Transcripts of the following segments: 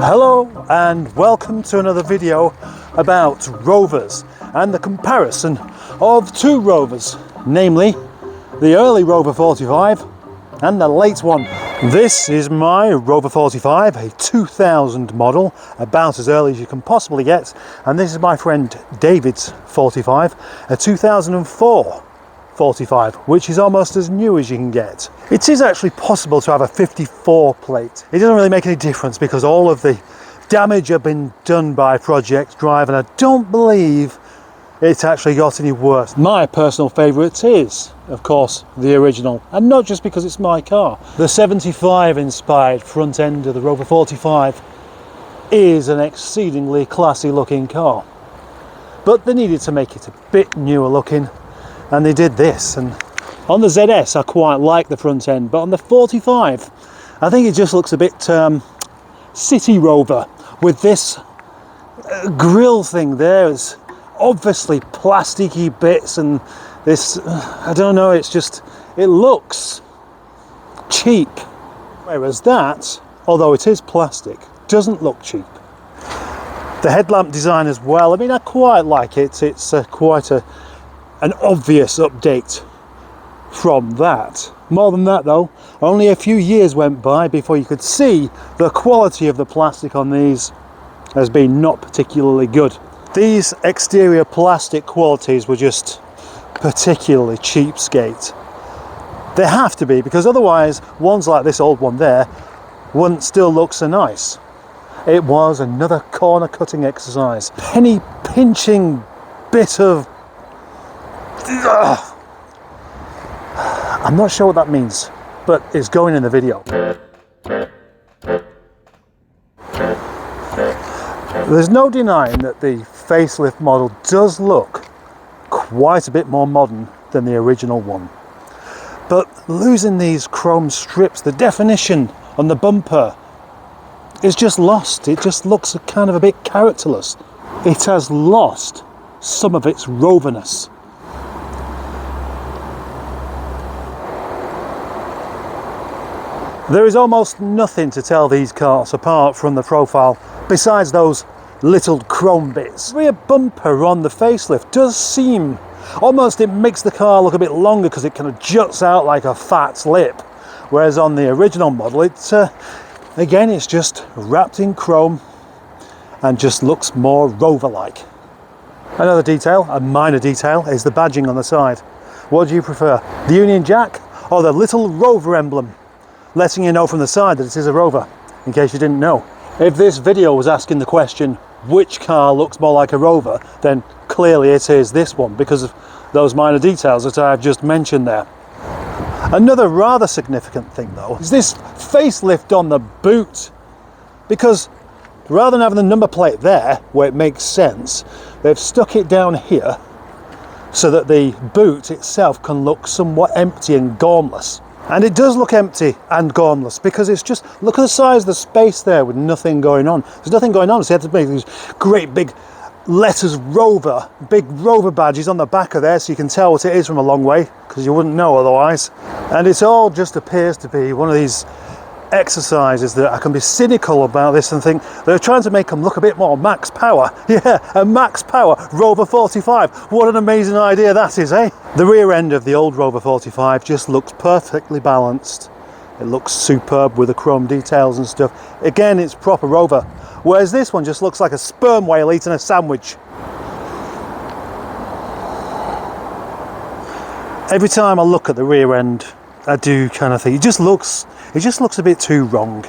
Hello and welcome to another video about Rovers and the comparison of two Rovers, namely the early Rover 45 and the late one. This is my Rover 45, a 2000 model, about as early as you can possibly get, and this is my friend David's 45, a 2004 45, which is almost as new as you can get. It is actually possible to have a 54 plate. It doesn't really make any difference because all of the damage have been done by Project Drive, and I don't believe it's actually got any worse. My personal favourite is, of course, the original, and not just because it's my car. The 75 inspired front end of the Rover 45 is an exceedingly classy looking car, but they needed to make it a bit newer looking, and they did this. And on the ZS I quite like the front end, but on the 45 I think it just looks a bit city Rover with this grille thing there. It's obviously plasticky bits, and this, I don't know, it's just, it looks cheap. Whereas that, although it is plastic, doesn't look cheap. The headlamp design as well, I mean, I quite like it. It's quite an obvious update from that. More than that though, only a few years went by before you could see the quality of the plastic on these has been not particularly good. These exterior plastic qualities were just particularly cheapskate. They have to be, because otherwise ones like this old one there wouldn't still look so nice. It was another corner cutting exercise. Penny pinching bit of... I'm not sure what that means, but it's going in the video. There's no denying that the facelift model does look quite a bit more modern than the original one. But losing these chrome strips, the definition on the bumper is just lost. It just looks kind of a bit characterless. It has lost some of its Roverness. There is almost nothing to tell these cars apart from the profile, besides those little chrome bits. The rear bumper on the facelift does seem, almost it makes the car look a bit longer because it kind of juts out like a fat lip, whereas on the original model it's again, it's just wrapped in chrome and just looks more Rover-like. Another detail, a minor detail, is the badging on the side. What do you prefer, the Union Jack or the little Rover emblem, letting you know from the side that it is a Rover, in case you didn't know? If this video was asking the question, which car looks more like a Rover, then clearly it is this one, because of those minor details that I've just mentioned there. Another rather significant thing though is this facelift on the boot, because rather than having the number plate there where it makes sense, they've stuck it down here so that the boot itself can look somewhat empty and gormless. And it does look empty and gormless because it's just, look at the size of the space there with nothing going on. There's nothing going on, so you have to make these great big letters Rover, big Rover badges on the back of there so you can tell what it is from a long way, because you wouldn't know otherwise. And it all just appears to be one of these exercises that I can be cynical about this and think they're trying to make them look a bit more max power. Yeah, a max power Rover 45. What an amazing idea that is, eh? The rear end of the old Rover 45 just looks perfectly balanced. It looks superb with the chrome details and stuff. Again, it's proper Rover, whereas this one just looks like a sperm whale eating a sandwich. Every time I look at the rear end, I do kind of think it just looks a bit too wrong.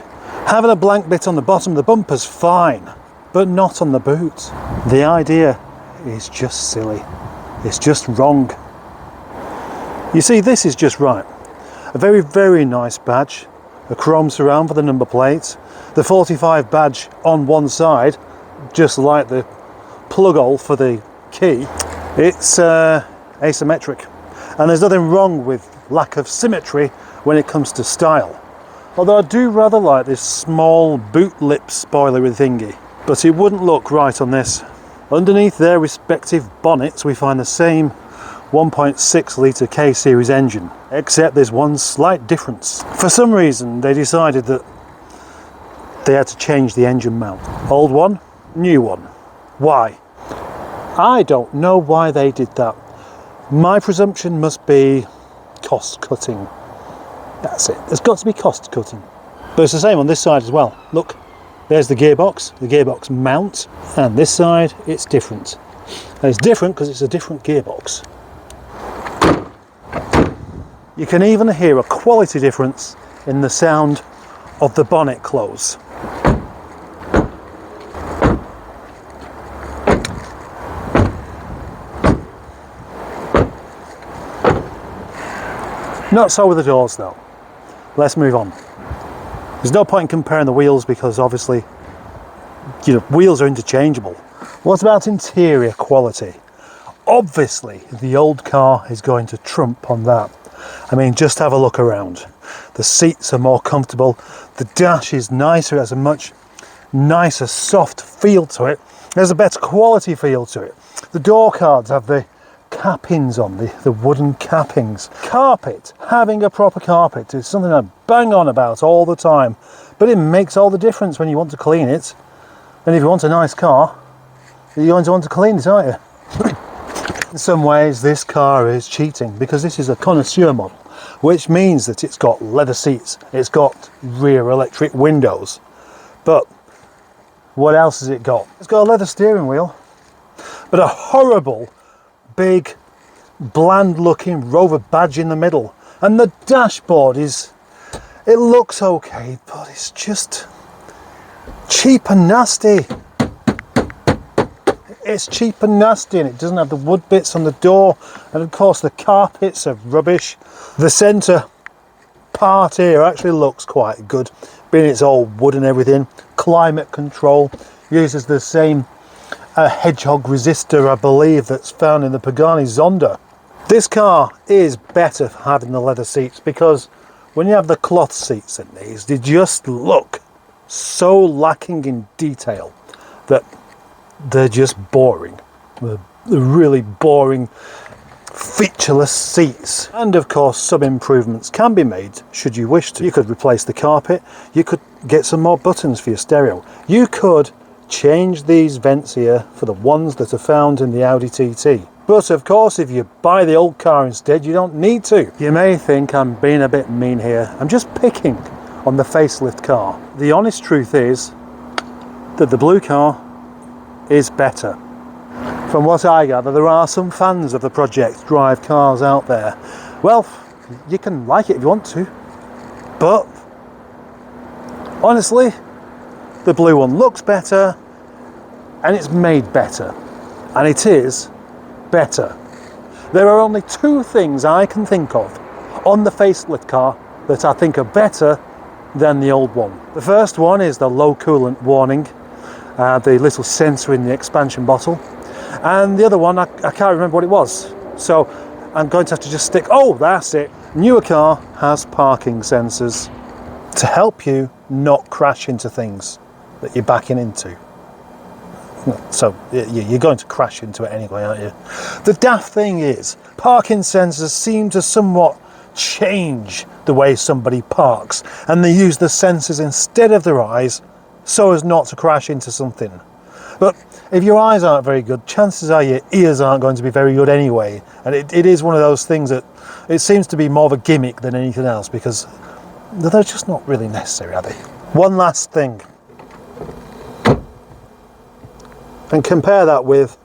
Having a blank bit on the bottom of the bumper's fine, but not on the boot. The idea is just silly. It's just wrong. You see, this is just right. A very, very nice badge, a chrome surround for the number plate, the 45 badge on one side, just like the plug hole for the key. It's asymmetric, and there's nothing wrong with lack of symmetry when it comes to style. Although I do rather like this small boot lip spoilery thingy, but it wouldn't look right on this. Underneath their respective bonnets we find the same 1.6 litre K-series engine, except there's one slight difference. For some reason they decided that they had to change the engine mount. Old one, new one. Why? I don't know why they did that. My presumption must be cost cutting. That's it. There's got to be cost cutting. But it's the same on this side as well. Look, there's the gearbox mount, and this side it's different. And it's different because it's a different gearbox. You can even hear a quality difference in the sound of the bonnet close. Not so with the doors though. Let's move on. There's no point in comparing the wheels because obviously, you know, wheels are interchangeable. What about interior quality? Obviously, the old car is going to trump on that. I mean, just have a look around. The seats are more comfortable. The dash is nicer. It has a much nicer, soft feel to it. There's a better quality feel to it. The door cards have the cappings on, the wooden cappings. Carpet, having a proper carpet is something I bang on about all the time, but it makes all the difference when you want to clean it. And if you want a nice car, you're going to want to clean it, aren't you? In some ways this car is cheating because this is a connoisseur model, which means that it's got leather seats, it's got rear electric windows, but what else has it got? It's got a leather steering wheel, but a horrible big bland looking Rover badge in the middle, and the dashboard is, it looks okay, but it's just cheap and nasty. It's cheap and nasty, and it doesn't have the wood bits on the door, and of course the carpets are rubbish. The centre part here actually looks quite good, being it's all wood and everything. Climate control, uses the same hedgehog resistor, I believe, that's found in the Pagani Zonda. This car is better for having the leather seats, because when you have the cloth seats in these, they just look so lacking in detail that they're just boring. They're really boring, featureless seats. And of course some improvements can be made should you wish to. You could replace the carpet, you could get some more buttons for your stereo, you could change these vents here for the ones that are found in the Audi TT. But of course, if you buy the old car instead, you don't need to. You may think I'm being a bit mean here. I'm just picking on the facelift car. The honest truth is that the blue car is better. From what I gather, there are some fans of the Project Drive cars out there. Well, you can like it if you want to, but honestly, the blue one looks better, and it's made better, and it is better. There are only two things I can think of on the facelift car that I think are better than the old one. The first one is the low coolant warning, the little sensor in the expansion bottle, and the other one I can't remember what it was, so I'm going to have to just stick, oh that's it, newer car has parking sensors to help you not crash into things that you're backing into. So you're going to crash into it anyway, aren't you? The daft thing is, parking sensors seem to somewhat change the way somebody parks, and they use the sensors instead of their eyes so as not to crash into something. But if your eyes aren't very good, chances are your ears aren't going to be very good anyway, and it is one of those things that it seems to be more of a gimmick than anything else, because they're just not really necessary, are they? One last thing, and compare that with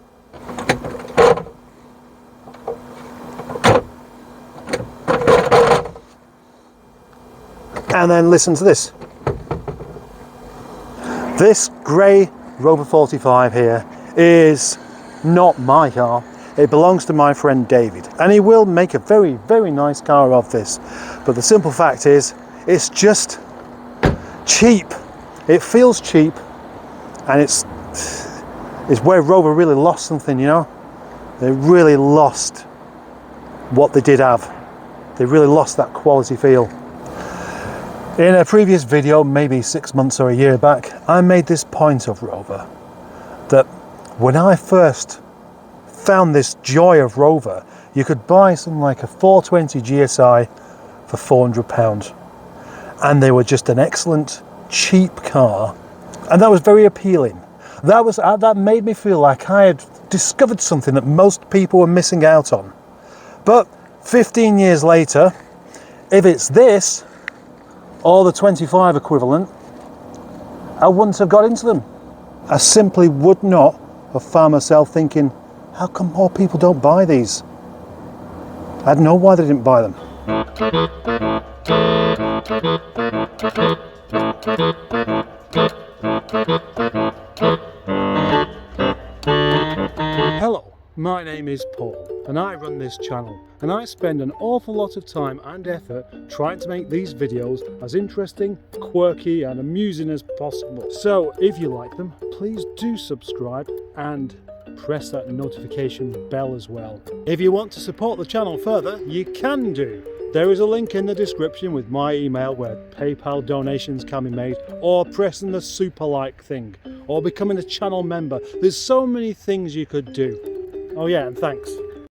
and then listen to this. This grey Rover 45 here is not my car. It belongs to my friend David, and he will make a very, very nice car of this. But the simple fact is, it's just cheap. It feels cheap, and it's where Rover really lost something, you know? They really lost what they did have. They really lost that quality feel. In a previous video, maybe 6 months or a year back, I made this point of Rover, that when I first found this joy of Rover, you could buy something like a 420 GSI for £400, and they were just an excellent cheap car, and that was very appealing. That made me feel like I had discovered something that most people were missing out on. But 15 years later, if it's this or the 25 equivalent, I wouldn't have got into them. I simply would not have found myself thinking, how come more people don't buy these? I had no why they didn't buy them. Hello, my name is Paul and I run this channel, and I spend an awful lot of time and effort trying to make these videos as interesting, quirky and amusing as possible. So if you like them, please do subscribe and press that notification bell as well. If you want to support the channel further, you can do. There is a link in the description with my email where PayPal donations can be made, or pressing the super like thing, or becoming a channel member. There's so many things you could do. Oh yeah, and thanks.